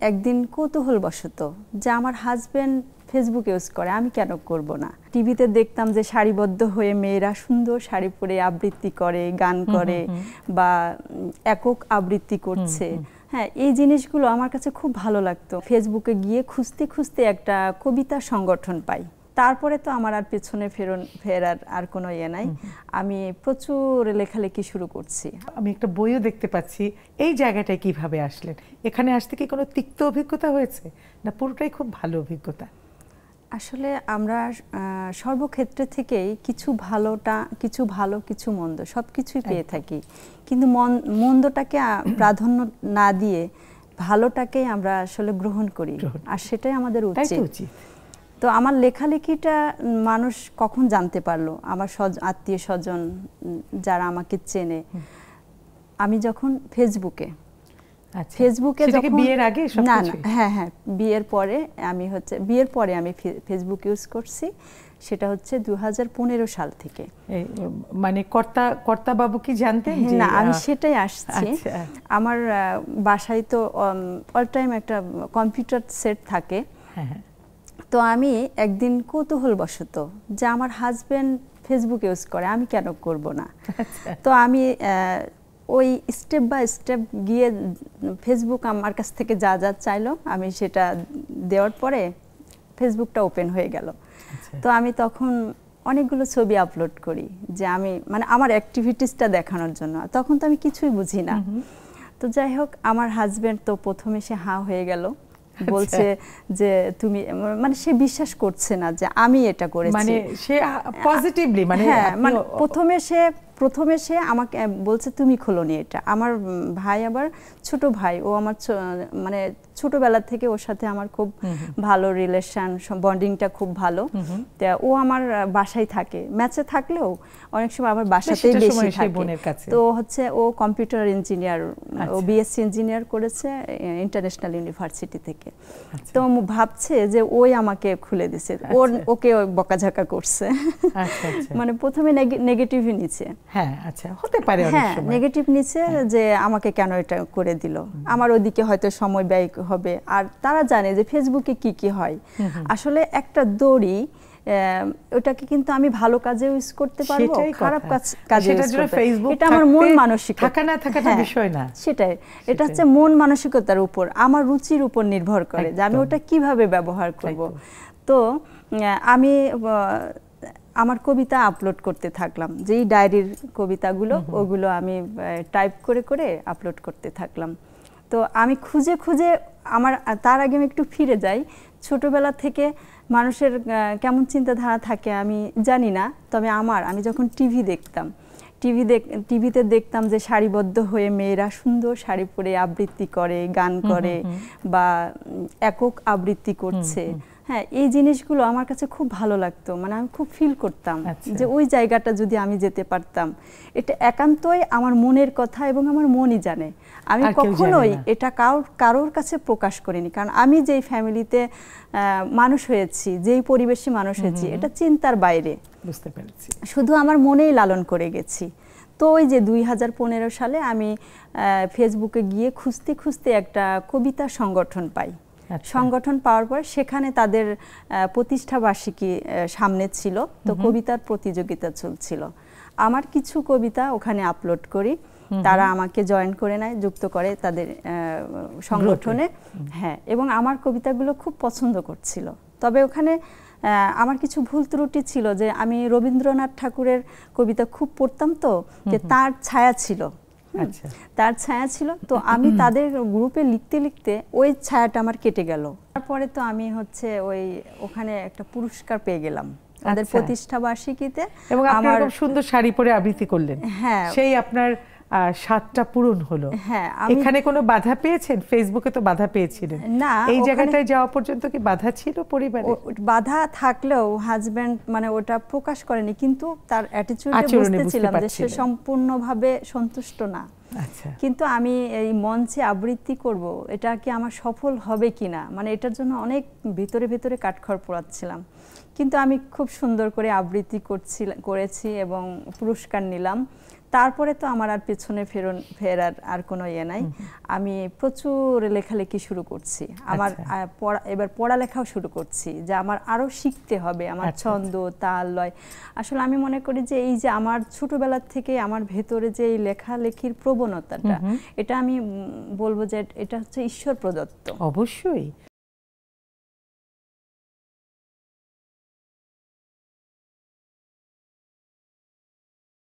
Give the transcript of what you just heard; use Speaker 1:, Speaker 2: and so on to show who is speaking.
Speaker 1: একদিন কৌতূহলবশত যে আমার হাজবেন্ড ফেসবুক ইউজ করে, আমি কেন করব না। টিভিতে দেখতাম যে সারিবদ্ধ হয়ে মেয়েরা সুন্দর শাড়ি পরে আবৃত্তি করে, গান করে বা একক আবৃত্তি করছে। হ্যাঁ, এই জিনিসগুলো আমার কাছে খুব ভালো লাগতো। ফেসবুকে গিয়ে খুঁজতে খুঁজতে একটা কবিতা সংগঠন পাই। তারপরে তো আমার আর পেছনে ফেরার আর কোনো ইয়ে নাই। আমি প্রচুর লেখালেখি শুরু করছি।
Speaker 2: আমি একটা বইও দেখতে পাচ্ছি। এই জায়গাটায় কিভাবে আসলেন? এখানে আসতে কি কোনো তিক্ত অভিজ্ঞতা হয়েছে, না পুরোটাই খুব ভালো অভিজ্ঞতা?
Speaker 1: আসলে আমরা সর্বক্ষেত্রে থেকেই কিছু ভালো কিছু মন্দ সব কিছুই পেয়ে থাকি, কিন্তু মন্দটাকে প্রাধান্য না দিয়ে ভালোটাকেই আমরা আসলে গ্রহণ করি, আর সেটাই আমাদের উচিত। তো আমার লেখালেখিটা মানুষ কখন জানতে পারলো, আমার আত্মীয় স্বজন যারা আমাকে চেনে, আমি যখন ফেসবুকে যখন
Speaker 2: বিয়ের আগে
Speaker 1: না হ্যাঁ বিয়ের পরে আমি ফেসবুক ইউজ করছি। সেটা হচ্ছে 2015 সাল থেকে।
Speaker 2: মানে কর্তা বাবু কি জানতেন?
Speaker 1: না, আমি সেটাই আসছি। আমার বাসায় তো অল টাইম একটা কম্পিউটার সেট থাকে। তো আমি একদিন কৌতূহলবশত যে আমার হাজবেন্ড ফেসবুক ইউজ করে, আমি কেন করব না। তো আমি ওই স্টেপ বাই স্টেপ গিয়ে ফেসবুক আমার কাছ থেকে যা যা চাইলো আমি সেটা দেওয়ার পরে ফেসবুকটা ওপেন হয়ে গেল। তো আমি তখন অনেকগুলো ছবি আপলোড করি যে আমি মানে আমার অ্যাক্টিভিটিসটা দেখানোর জন্য। তখন তো আমি কিছুই বুঝি না। তো যাই হোক, আমার হাজবেন্ড তো প্রথমে সে হাঁ হয়ে গেল, বলছে যে তুমি, মানে সে বিশ্বাস করছে না যে আমি এটা করেছি।
Speaker 2: মানে সে পজিটিভলি, মানে
Speaker 1: প্রথমে সে আমাকে বলছে তুমি খোলোনি এটা। আমার ভাই, আবার ছোট ভাই, ও আমার মানে ছোটবেলা থেকে ওর সাথে আমার খুব ভালো রিলেশন, বন্ডিংটা খুব ভালো। ও আমার বাসায় থাকে, ম্যাচে থাকলেও অনেক সময় আমার বাসাতেই বেশি থাকে। তো হচ্ছে ও কম্পিউটার ইঞ্জিনিয়ার, ও বিএসসি ইঞ্জিনিয়ার করেছে ইন্টারন্যাশনাল ইউনিভার্সিটি থেকে। তো ভাবছে যে ওই আমাকে খুলে দিছে, ওকে বকাঝকা করছে। মানে প্রথমে নেগেটিভই নিচ্ছে।
Speaker 2: হ্যাঁ, আচ্ছা, হতে পারে অনেক সময়
Speaker 1: নেগেটিভ নিচ্ছে যে আমাকে কেন এটা করে দিল, আমার ওদিকে হয়তো সময় ব্যয় হবে। আর তারা জানে যে ফেসবুকে কি হয়। আসলে একটা দড়ি, ওটাকে কিন্তু আমি ভালো কাজে ইউজ করতে পারবো, খারাপ কাজে ইউজ করতে পারবো। এটা আমার মন মানসিকতা,
Speaker 2: থাকা না থাকাটা বিষয় না।
Speaker 1: সেটাই, এটা হচ্ছে মন মানসিকতার উপর, আমার রুচির উপর নির্ভর করে যে আমি ওটা কিভাবে ব্যবহার করব। তো আমি আমার কবিতা আপলোড করতে থাকলাম, যেই ডায়েরির কবিতাগুলো, ওগুলো আমি টাইপ করে করে আপলোড করতে থাকলাম। তো আমি খুঁজে খুঁজে তার আগে আমি একটু ফিরে যাই। ছোটবেলা থেকে মানুষের কেমন চিন্তাধারা থাকে আমি জানি না, তবে আমি যখন টিভিতে দেখতাম যে সারিবদ্ধ হয়ে মেয়েরা সুন্দর শাড়ি পরে আবৃত্তি করে, গান করে বা একক আবৃত্তি করছে। হ্যাঁ, এই জিনিসগুলো আমার কাছে খুব ভালো লাগতো। মানে আমি খুব ফিল করতাম যে ওই জায়গাটা যদি আমি যেতে পারতাম। এটা একান্তই আমার মনের কথা এবং আমার মনই জানে। আমি কখনোই এটা কারোর কাছে প্রকাশ করিনি, কারণ আমি যেই ফ্যামিলিতে মানুষ হয়েছি, যেই পরিবেশে মানুষ হয়েছি, এটা চিন্তার বাইরে।
Speaker 2: বুঝতে পেরেছি।
Speaker 1: শুধু আমার মনেই লালন করে গেছি। তো ওই যে 2015 সালে আমি ফেসবুকে গিয়ে খুঁজতে খুঁজতে একটা কবিতা সংগঠন পাই। সংগঠন পাওয়ার পর সেখানে তাদের প্রতিষ্ঠা বার্ষিকী সামনে ছিল, তো কবিতার প্রতিযোগিতা চলছিল। আমার কিছু কবিতা ওখানে আপলোড করি, তারা আমাকে জয়েন করে নেয়, যুক্ত করে তাদের সংগঠনে। হ্যাঁ, এবং আমার কবিতাগুলো খুব পছন্দ করছিল। তবে ওখানে আমার কিছু ভুল ত্রুটি ছিল, যে আমি রবীন্দ্রনাথ ঠাকুরের কবিতা খুব পড়তাম, তো যে তার ছায়া ছিল, তো আমি তাদের গ্রুপে লিখতে লিখতে ওই ছায়াটা আমার কেটে গেল। তারপরে তো আমি ওখানে একটা পুরস্কার পেয়ে গেলাম তাদের প্রতিষ্ঠা বার্ষিকীতে,
Speaker 2: এবং আপনি খুব সুন্দর শাড়ি পরে আবৃত্তি করলেন।
Speaker 1: হ্যাঁ,
Speaker 2: সেই আপনার স্বাদটা পূরণ হলো।
Speaker 1: হ্যাঁ,
Speaker 2: এখানে কোনো বাধা পেয়েছেন? ফেসবুকে তো বাধা পেয়েছিলেন
Speaker 1: না,
Speaker 2: এই জায়গাটায় যাওয়া পর্যন্ত কি বাধা ছিল পরিবারে?
Speaker 1: বাধা থাকলেও হাজবেন্ড মানে ওটা প্রকাশ করেনি, কিন্তু তার অ্যাটিটিউডে বুঝতেছিলাম যে সে সম্পূর্ণভাবে সন্তুষ্ট না। কিন্তু আমি এই মঞ্চে আবৃত্তি করব, এটা কি আমার সফল হবে কিনা, মানে এটার জন্য অনেক ভিতরে ভিতরে কাঠখড় পোড়াচ্ছিলাম। কিন্তু আমি খুব সুন্দর করে আবৃত্তি করেছি এবং পুরস্কার নিলাম। তারপরে তো আমার আর পেছনে ফেরার আর কোনো ইয়ে নাই। আমি প্রচুর লেখালেখি শুরু করছি, আমার এবার পড়ালেখাও শুরু করছি, যে আমার আরো শিখতে হবে, আমার ছন্দ তাল লয়। আসলে আমি মনে করি যে এই যে আমার ছোটবেলা থেকে আমার ভেতরে যে এই লেখালেখির প্রবণতাটা, এটা আমি বলবো যে এটা হচ্ছে ঈশ্বর প্রদত্ত।
Speaker 2: অবশ্যই